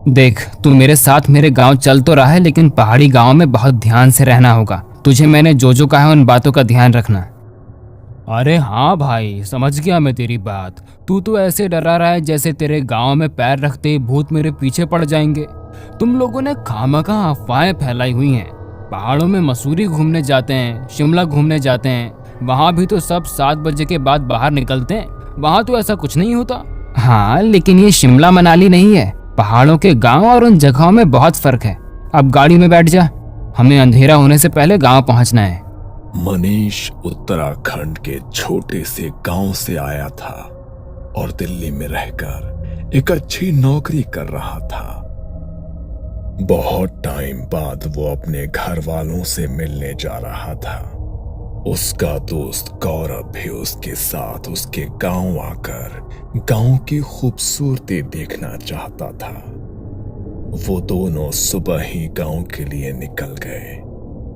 देख, तू मेरे साथ मेरे गांव चल तो रहा है, लेकिन पहाड़ी गांव में बहुत ध्यान से रहना होगा। तुझे मैंने जो जो कहा है उन बातों का ध्यान रखना। अरे हाँ भाई, समझ गया मैं तेरी बात। तू तो ऐसे डरा रहा है जैसे तेरे गांव में पैर रखते ही भूत मेरे पीछे पड़ जाएंगे। तुम लोगों ने खामखा अफवाहें फैलाई हुई हैं। पहाड़ों में मसूरी घूमने जाते हैं, शिमला घूमने जाते हैं, वहाँ भी तो सब 7 बजे के बाद बाहर निकलते हैं। वहाँ तो ऐसा कुछ नहीं होता। हाँ, लेकिन ये शिमला मनाली नहीं है। पहाड़ों के गांव और उन जगहों में बहुत फर्क है। अब गाड़ी में बैठ जा, हमें अंधेरा होने से पहले गांव पहुंचना है। मनीष उत्तराखंड के छोटे से गांव से आया था और दिल्ली में रहकर एक अच्छी नौकरी कर रहा था। बहुत टाइम बाद वो अपने घर वालों से मिलने जा रहा था। उसका दोस्त गौरव भी उसके साथ उसके गांव आकर गांव की खूबसूरती देखना चाहता था। वो दोनों सुबह ही गांव के लिए निकल गए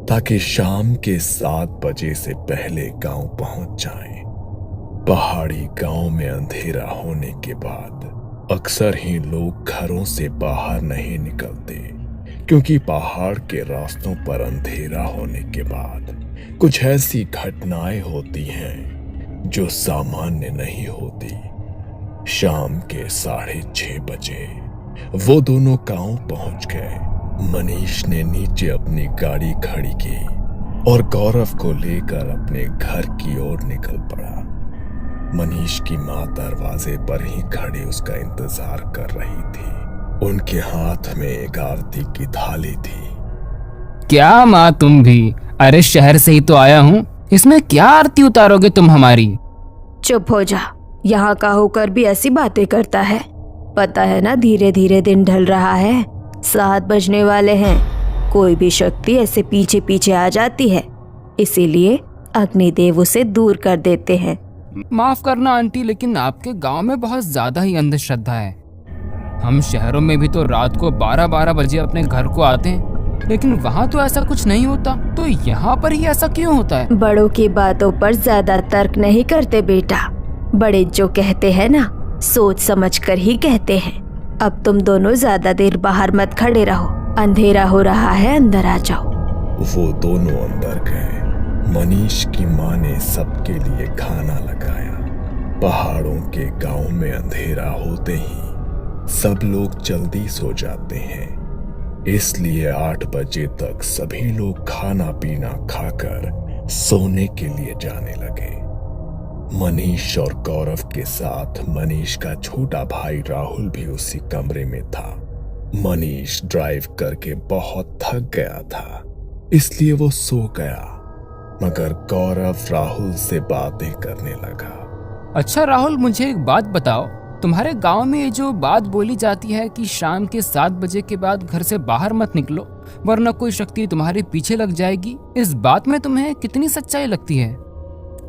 ताकि शाम के 7 बजे से पहले गांव पहुंच जाएं। पहाड़ी गांव में अंधेरा होने के बाद अक्सर ही लोग घरों से बाहर नहीं निकलते, क्योंकि पहाड़ के रास्तों पर अंधेरा होने के बाद कुछ ऐसी घटनाएं होती हैं जो सामान्य नहीं होती। शाम के 6:30 बजे वो दोनों गांव पहुंच गए। मनीष ने नीचे अपनी गाड़ी खड़ी की और गौरव को लेकर अपने घर की ओर निकल पड़ा। मनीष की माँ दरवाजे पर ही खड़ी उसका इंतजार कर रही थी। उनके हाथ में एक आरती की थाली थी। क्या माँ, तुम भी? अरे शहर से ही तो आया हूँ, इसमें क्या आरती उतारोगे तुम हमारी? चुप हो जा, यहाँ का होकर भी ऐसी बातें करता है। पता है ना, धीरे धीरे दिन ढल रहा है, 7 बजने वाले हैं। कोई भी शक्ति ऐसे पीछे पीछे आ जाती है, इसीलिए अग्निदेव उसे दूर कर देते हैं। माफ करना आंटी, लेकिन आपके गांव में बहुत ज्यादा ही अंधश्रद्धा है। हम शहरों में भी तो रात को 12-12 बजे अपने घर को आते हैं, लेकिन वहाँ तो ऐसा कुछ नहीं होता। तो यहाँ पर ही ऐसा क्यों होता है? बड़ों की बातों पर ज्यादा तर्क नहीं करते बेटा। बड़े जो कहते हैं ना, सोच समझ कर ही कहते हैं। अब तुम दोनों ज्यादा देर बाहर मत खड़े रहो, अंधेरा हो रहा है, अंदर आ जाओ। वो दोनों अंदर गए। मनीष की माँ ने सबके लिए खाना लगाया। पहाड़ों के गांव में अंधेरा होते ही सब लोग जल्दी सो जाते हैं, इसलिए 8 बजे तक सभी लोग खाना पीना खाकर सोने के लिए जाने लगे। मनीष और गौरव के साथ मनीष का छोटा भाई राहुल भी उसी कमरे में था। मनीष ड्राइव करके बहुत थक गया था, इसलिए वो सो गया, मगर गौरव राहुल से बातें करने लगा। अच्छा राहुल, मुझे एक बात बताओ, तुम्हारे गांव में ये जो बात बोली जाती है कि शाम के 7 बजे के बाद घर से बाहर मत निकलो वरना कोई शक्ति तुम्हारे पीछे लग जाएगी, इस बात में तुम्हें कितनी सच्चाई लगती है?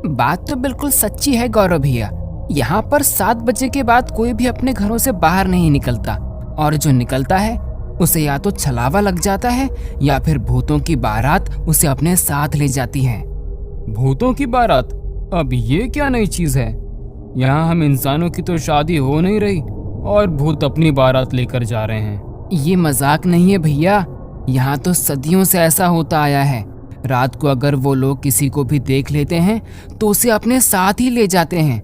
बात तो बिल्कुल सच्ची है गौरव भैया। यहाँ पर 7 बजे के बाद कोई भी अपने घरों से बाहर नहीं निकलता, और जो निकलता है उसे या तो छलावा लग जाता है या फिर भूतों की बारात उसे अपने साथ ले जाती है। भूतों की बारात? अब ये क्या नई चीज है? यहाँ हम इंसानों की तो शादी हो नहीं रही और भूत अपनी बारात लेकर जा रहे हैं। ये मजाक नहीं है भैया, यहाँ तो सदियों से ऐसा होता आया है। रात को अगर वो लोग किसी को भी देख लेते हैं तो उसे अपने साथ ही ले जाते हैं।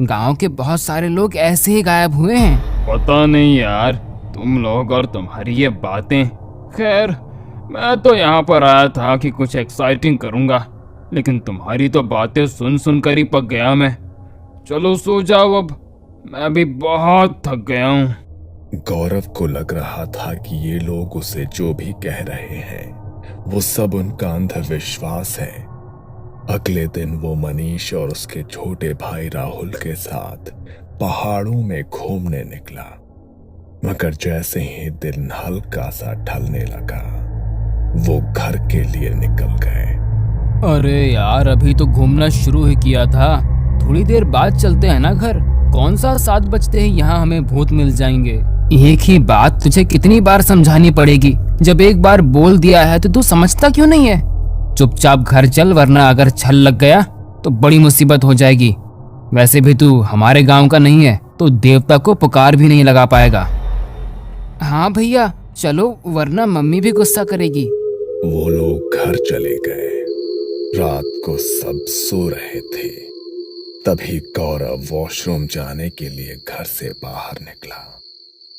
गांव के बहुत सारे लोग ऐसे ही गायब हुए हैं। पता नहीं यार, तुम लोग और तुम्हारी ये बातें। खैर, मैं तो यहाँ पर आया था कि कुछ एक्साइटिंग करूँगा, लेकिन तुम्हारी तो बातें सुन सुन कर ही पक गया मैं। चलो सो जाओ, अब मैं भी बहुत थक गया हूँ। गौरव को लग रहा था कि ये लोग उसे जो भी कह रहे हैं वो सब उनका अंधविश्वास है। अगले दिन वो मनीष और उसके छोटे भाई राहुल के साथ पहाड़ों में घूमने निकला, मगर जैसे ही दिन हल्का सा ढलने लगा वो घर के लिए निकल गए। अरे यार, अभी तो घूमना शुरू ही किया था, थोड़ी देर बाद चलते हैं ना घर। कौन सा 7 बजते ही यहाँ हमें भूत मिल जाएंगे? एक ही बात तुझे कितनी बार समझानी पड़ेगी? जब एक बार बोल दिया है तो तू समझता क्यों नहीं है? चुपचाप घर चल, वरना अगर छल लग गया तो बड़ी मुसीबत हो जाएगी। वैसे भी तू हमारे गांव का नहीं है तो देवता को पुकार भी नहीं लगा पाएगा। हाँ भैया चलो, वरना मम्मी भी गुस्सा करेगी। वो लोग घर चले गए। रात को सब सो रहे थे। तभी गौरव वॉशरूम जाने के लिए घर से बाहर निकला।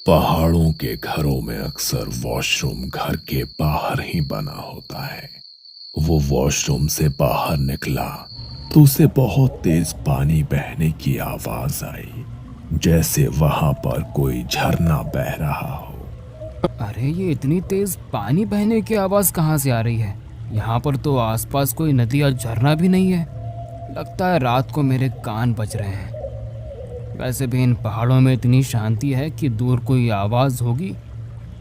पहाड़ों के घरों में अक्सर वॉशरूम घर के बाहर ही बना होता है। वो वॉशरूम से बाहर निकला तो उसे बहुत तेज पानी बहने की आवाज आई, जैसे वहां पर कोई झरना बह रहा हो। अरे ये इतनी तेज पानी बहने की आवाज कहाँ से आ रही है? यहाँ पर तो आसपास कोई नदी या झरना भी नहीं है। लगता है रात को मेरे कान बज रहे हैं। वैसे भी इन पहाड़ों में इतनी शांति है कि दूर कोई आवाज होगी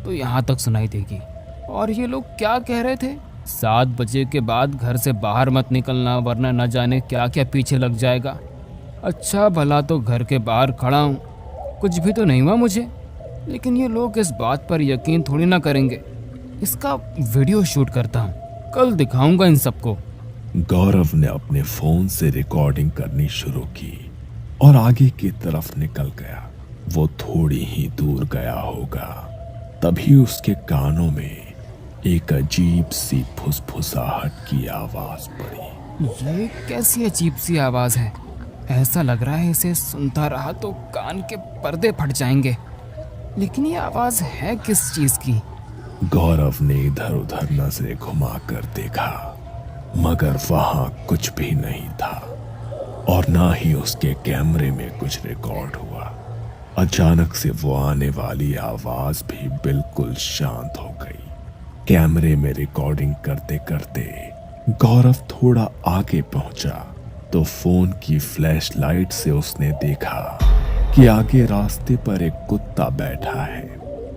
तो यहाँ तक सुनाई देगी। और ये लोग क्या कह रहे थे? 7 बजे के बाद घर से बाहर मत निकलना, वरना न जाने क्या क्या पीछे लग जाएगा। अच्छा भला तो घर के बाहर खड़ा हूँ, कुछ भी तो नहीं हुआ मुझे। लेकिन ये लोग इस बात पर यकीन थोड़ी ना करेंगे। इसका वीडियो शूट करता हूँ, कल दिखाऊंगा इन सबको। गौरव ने अपने फोन से रिकॉर्डिंग करनी शुरू की और आगे की तरफ निकल गया। वो थोड़ी ही दूर गया होगा, तभी उसके कानों में एक अजीब सी फुसफुसाहट की आवाज पड़ी। ये कैसी अजीब सी आवाज है? ऐसा लग रहा है इसे सुनता रहा तो कान के पर्दे फट जाएंगे। लेकिन ये आवाज है किस चीज की? गौरव ने इधर उधर नजरें घुमाकर देखा, मगर वहां कुछ भी नहीं था और ना ही उसके कैमरे में कुछ रिकॉर्ड हुआ। अचानक से वो आने वाली आवाज भी बिल्कुल शांत हो गई। कैमरे में रिकॉर्डिंग करते करते गौरव थोड़ा आगे पहुंचा तो फोन की फ्लैशलाइट से उसने देखा कि आगे रास्ते पर एक कुत्ता बैठा है।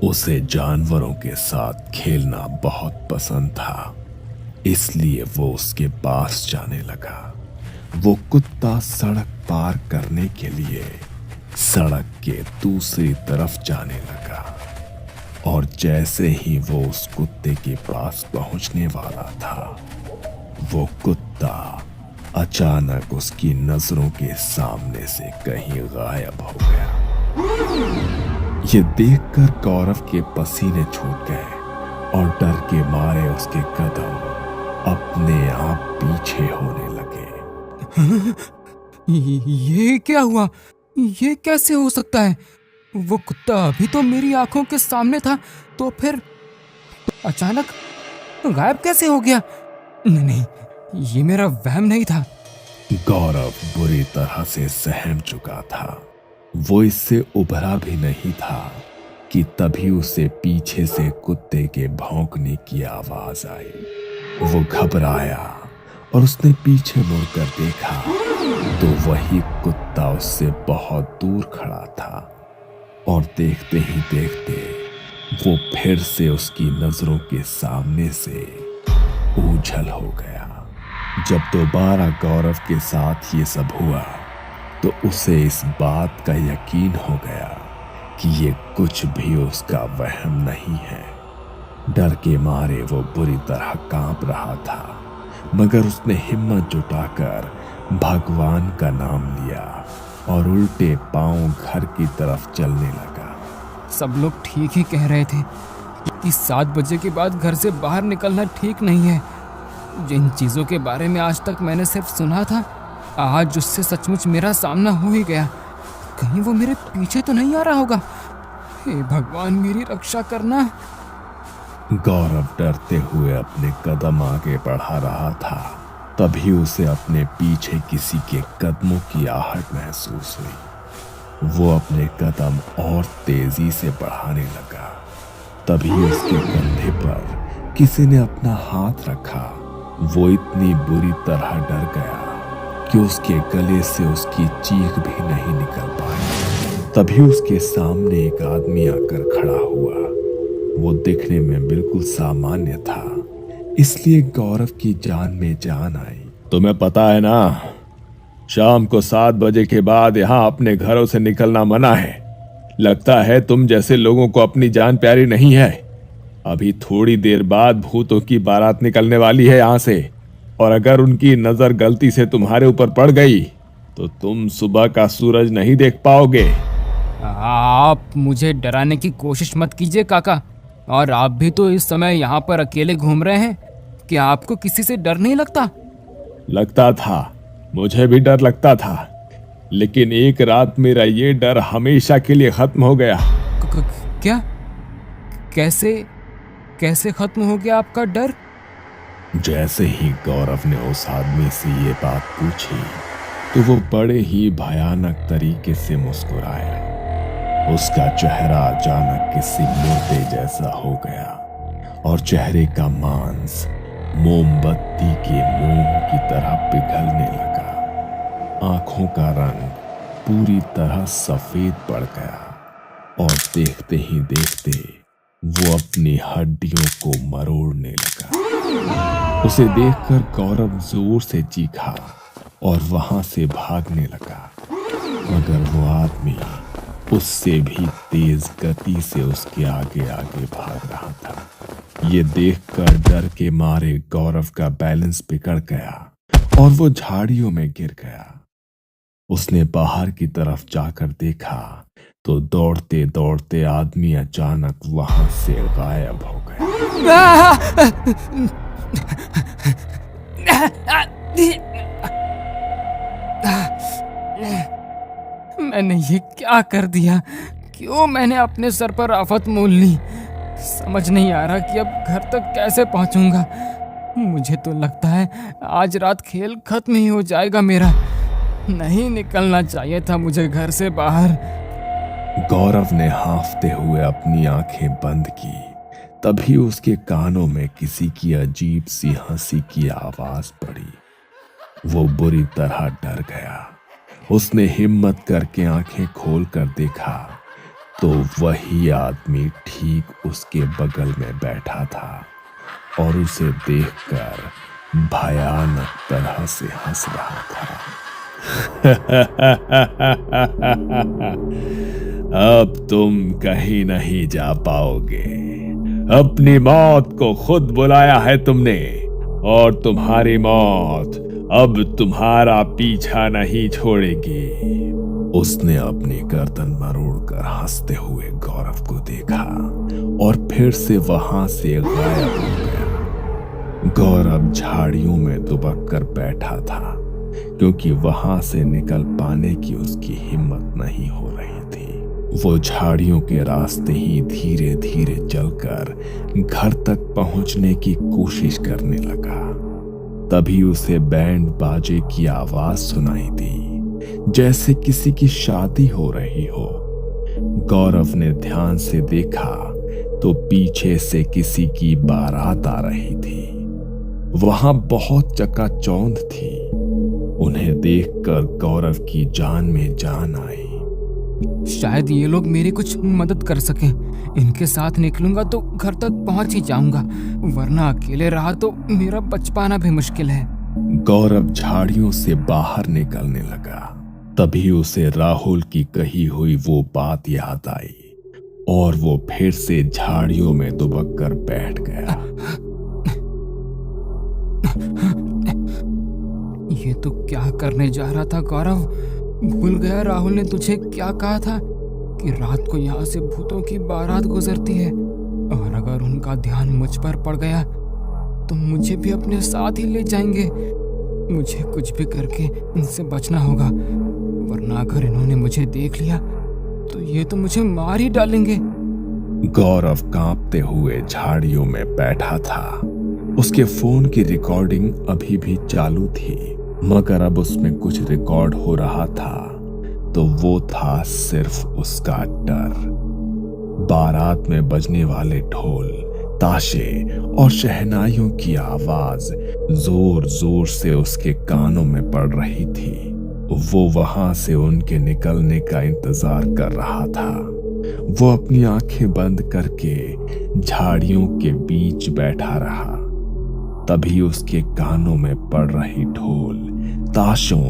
उसे जानवरों के साथ खेलना बहुत पसंद था, इसलिए वो उसके पास जाने लगा। वो कुत्ता सड़क पार करने के लिए सड़क के दूसरी तरफ जाने लगा और जैसे ही वो उस कुत्ते के पास पहुंचने वाला था, वो कुत्ता अचानक उसकी नजरों के सामने से कहीं गायब हो गया। ये देखकर गौरव के पसीने छूट गए और डर के मारे उसके कदम अपने आप पीछे होने लगे। ये क्या हुआ? ये कैसे हो सकता है? वो कुत्ता अभी तो मेरी आंखों के सामने था, तो फिर अचानक गायब कैसे हो गया? नहीं, ये मेरा वहम नहीं था। गौरव बुरी तरह से सहम चुका था। वो इससे उभरा भी नहीं था कि तभी उसे पीछे से कुत्ते के भौंकने की आवाज आई। वो घबराया और उसने पीछे मुड़कर देखा तो वही कुत्ता उससे बहुत दूर खड़ा था और देखते ही देखते वो फिर से उसकी नजरों के सामने से ओझल हो गया। जब दोबारा गौरव के साथ ये सब हुआ तो उसे इस बात का यकीन हो गया कि ये कुछ भी उसका वहम नहीं है। डर के मारे वो बुरी तरह कांप रहा था, मगर उसने हिम्मत जुटाकर भगवान का नाम लिया और उल्टे पांव घर की तरफ चलने लगा। सब लोग ठीक ही कह रहे थे कि 7 बजे के बाद घर से बाहर निकलना ठीक नहीं है। जिन चीज़ों के बारे में आज तक मैंने सिर्फ सुना था, आज उससे सचमुच मेरा सामना हो ही गया। कहीं वो मेरे पीछे तो नहीं आ रहा होगा? हे भगवान, मेरी रक्षा करना। गौरव डरते हुए अपने कदम आगे बढ़ा रहा था, तभी उसे अपने पीछे किसी के कदमों की आहट महसूस हुई। वो अपने कदम और तेजी से बढ़ाने लगा। तभी उसके कंधे पर किसी ने अपना हाथ रखा। वो इतनी बुरी तरह डर गया कि उसके गले से उसकी चीख भी नहीं निकल पाई। तभी उसके सामने एक आदमी आकर खड़ा हुआ। वो दिखने में बिल्कुल सामान्य था, इसलिए गौरव की जान में जान आई। तुम्हें पता है ना, शाम को 7 बजे के बाद यहाँ अपने घरों से निकलना मना है। लगता है तुम जैसे लोगों को अपनी जान प्यारी नहीं है। अभी थोड़ी देर बाद भूतों की बारात निकलने वाली है यहाँ से, और अगर उनकी नजर गलती से तुम्हारे ऊपर पड़ गई तो तुम सुबह का सूरज नहीं देख पाओगे। आप मुझे डराने की कोशिश मत कीजिए काका। और आप भी तो इस समय यहाँ पर अकेले घूम रहे हैं। क्या आपको किसी से डर नहीं लगता? लगता था, मुझे भी डर लगता था, लेकिन एक रात मेरा ये डर हमेशा के लिए खत्म हो गया। क्या? कैसे कैसे खत्म हो गया आपका डर? जैसे ही गौरव ने उस आदमी से ये बात पूछी तो वो बड़े ही भयानक तरीके से मुस्कुराया। उसका चेहरा अचानक किसी मुर्दे जैसा हो गया और चेहरे का मांस मोमबत्ती के मोम की तरह पिघलने लगा। आंखों का रंग पूरी तरह सफेद पड़ गया और देखते ही देखते वो अपनी हड्डियों को मरोड़ने लगा। उसे देखकर गौरव जोर से चीखा और वहां से भागने लगा, मगर वो आदमी उससे भी तेज गति से उसके आगे आगे भाग रहा था। ये देखकर डर के मारे गौरव का बैलेंस बिगड़ गया और वो झाड़ियों में गिर गया। उसने बाहर की तरफ जाकर देखा तो दौड़ते दौड़ते आदमी अचानक वहां से गायब हो गया। मैंने ये क्या कर दिया? क्यों मैंने अपने सर पर आफत मोल ली? समझ नहीं आ रहा कि अब घर तक कैसे पहुंचूंगा। मुझे तो लगता है आज रात खेल खत्म ही हो जाएगा मेरा। नहीं निकलना चाहिए था मुझे घर से बाहर। गौरव ने हांफते हुए अपनी आंखें बंद की। तभी उसके कानों में किसी की अजीब सी हंसी की आवाज पड़ी। वो बुरी तरह डर गया। उसने हिम्मत करके आंखें खोलकर देखा तो वही आदमी ठीक उसके बगल में बैठा था और उसे देखकर भयानक तरह से हंस रहा था। अब तुम कहीं नहीं जा पाओगे। अपनी मौत को खुद बुलाया है तुमने और तुम्हारी मौत अब तुम्हारा पीछा नहीं छोड़ेगी। उसने अपनी गर्दन मरोड़कर हंसते हुए गौरव को देखा और फिर से वहां से गायब हो गया। गौरव झाड़ियों में दुबक कर बैठा था क्योंकि वहां से निकल पाने की उसकी हिम्मत नहीं हो रही थी। वो झाड़ियों के रास्ते ही धीरे धीरे चलकर घर तक पहुंचने की कोशिश करने लगा। तभी उसे बैंड बाजे की आवाज सुनाई दी, जैसे किसी की शादी हो रही हो। गौरव ने ध्यान से देखा तो पीछे से किसी की बारात आ रही थी। वहां बहुत चकाचौंध थी। उन्हें देखकर गौरव की जान में जान आई। शायद ये लोग मेरी कुछ मदद कर सकें। इनके साथ निकलूंगा तो घर तक पहुंच ही जाऊंगा, वरना अकेले रहा तो मेरा बच पाना भी मुश्किल है। गौरव झाड़ियों से बाहर निकलने लगा। तभी उसे राहुल की कही हुई वो बात याद आई और वो फिर से झाड़ियों में दुबक कर बैठ गया। ये तो क्या करने जा रहा था गौरव? भूल गया राहुल ने तुझे क्या कहा था कि रात को यहाँ से भूतों की बारात गुजरती है, और अगर उनका ध्यान मुझ पर पड़ गया तो मुझे भी अपने साथ ही ले जाएंगे। मुझे कुछ भी करके इनसे बचना होगा, वरना अगर इन्होंने मुझे देख लिया तो ये तो मुझे मार ही डालेंगे। गौरव कांपते हुए झाड़ियों में बैठा था। उसके फोन की रिकॉर्डिंग अभी भी चालू थी, मगर अब उसमें कुछ रिकॉर्ड हो रहा था तो वो था सिर्फ उसका डर। बारात में बजने वाले ढोल, ताशे और शहनाइयों की आवाज जोर जोर से उसके कानों में पड़ रही थी। वो वहां से उनके निकलने का इंतजार कर रहा था। वो अपनी आंखें बंद करके झाड़ियों के बीच बैठा रहा। तभी उसके कानों में पड़ रही ढोल, ताशों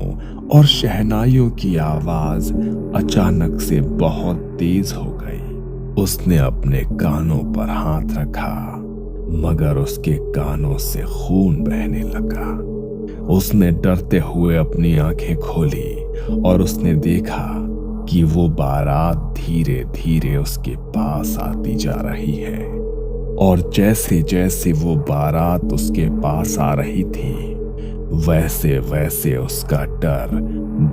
और शहनाइयों की आवाज अचानक से बहुत तेज हो गई। उसने अपने कानों पर हाथ रखा, मगर उसके कानों से खून बहने लगा। उसने डरते हुए अपनी आंखें खोली और उसने देखा कि वो बारात धीरे धीरे उसके पास आती जा रही है, और जैसे जैसे वो बारात उसके पास आ रही थी वैसे वैसे उसका डर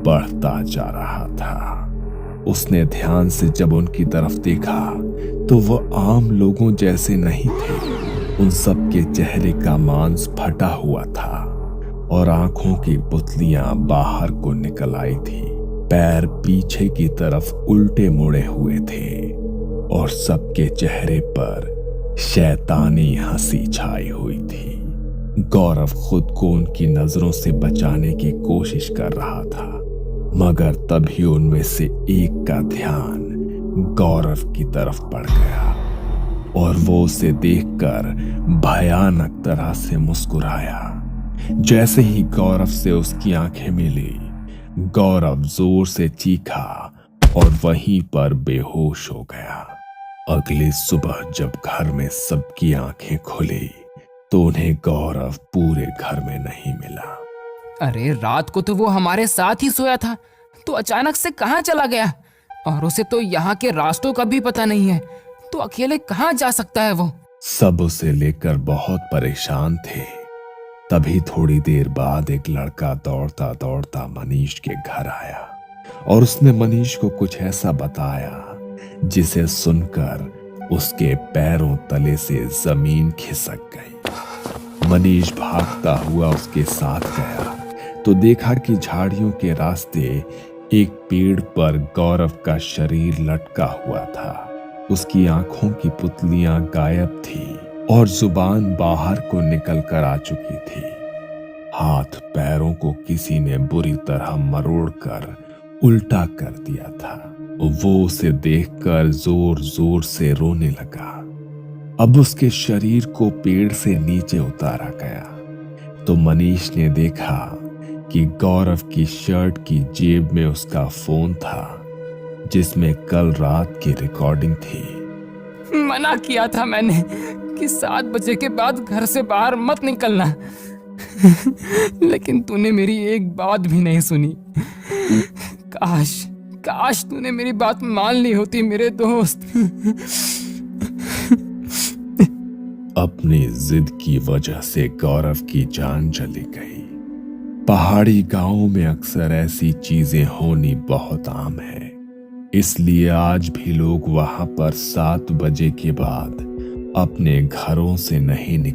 बढ़ता जा रहा था। उसने ध्यान से जब उनकी तरफ देखा तो वो आम लोगों जैसे नहीं थे। उन सब के चेहरे का मांस फटा हुआ था और आंखों की पुतलियां बाहर को निकल आई थी। पैर पीछे की तरफ उल्टे मुड़े हुए थे और सबके चेहरे पर शैतानी हंसी छाई हुई थी। गौरव खुद को उनकी नजरों से बचाने की कोशिश कर रहा था, मगर तभी उनमें से एक का ध्यान गौरव की तरफ पड़ गया और वो उसे देखकर भयानक तरह से मुस्कुराया। जैसे ही गौरव से उसकी आंखें मिली, गौरव जोर से चीखा और वहीं पर बेहोश हो गया। अगली सुबह जब घर में सबकी आंखें खुली तो उन्हें गौरव पूरे घर में नहीं मिला। अरे रात को तो वो हमारे साथ ही सोया था, तो अचानक से कहाँ चला गया? और उसे तो यहाँ के रास्तों का भी पता नहीं है, तो अकेले कहाँ जा सकता है वो? सब उसे लेकर बहुत परेशान थे। तभी थोड़ी देर बाद एक लड़का दौड़ता दौड़ता मनीष के घर आया और उसने मनीष को कुछ ऐसा बताया जिसे सुनकर उसके पैरों तले से जमीन खिसक गई। मनीष भागता हुआ उसके साथ गया तो देखा कि झाड़ियों के रास्ते एक पेड़ पर गौरव का शरीर लटका हुआ था। उसकी आंखों की पुतलियां गायब थी और जुबान बाहर को निकल कर आ चुकी थी। हाथ पैरों को किसी ने बुरी तरह मरोड़कर उल्टा कर दिया था। वो उसे देखकर जोर जोर से रोने लगा। अब उसके शरीर को पेड़ से नीचे उतारा गया तो मनीष ने देखा कि गौरव की शर्ट की जेब में उसका फोन था जिसमें कल रात की रिकॉर्डिंग थी। मना किया था मैंने कि 7 बजे के बाद घर से बाहर मत निकलना, लेकिन तूने मेरी एक बात भी नहीं सुनी। काश काश तूने मेरी बात मान ली होती मेरे दोस्त। अपनी जिद की वजह से गौरव की जान चली गई। पहाड़ी गांवों में अक्सर ऐसी चीजें होनी बहुत आम है, इसलिए आज भी लोग वहां पर 7 बजे के बाद अपने घरों से नहीं निकलते।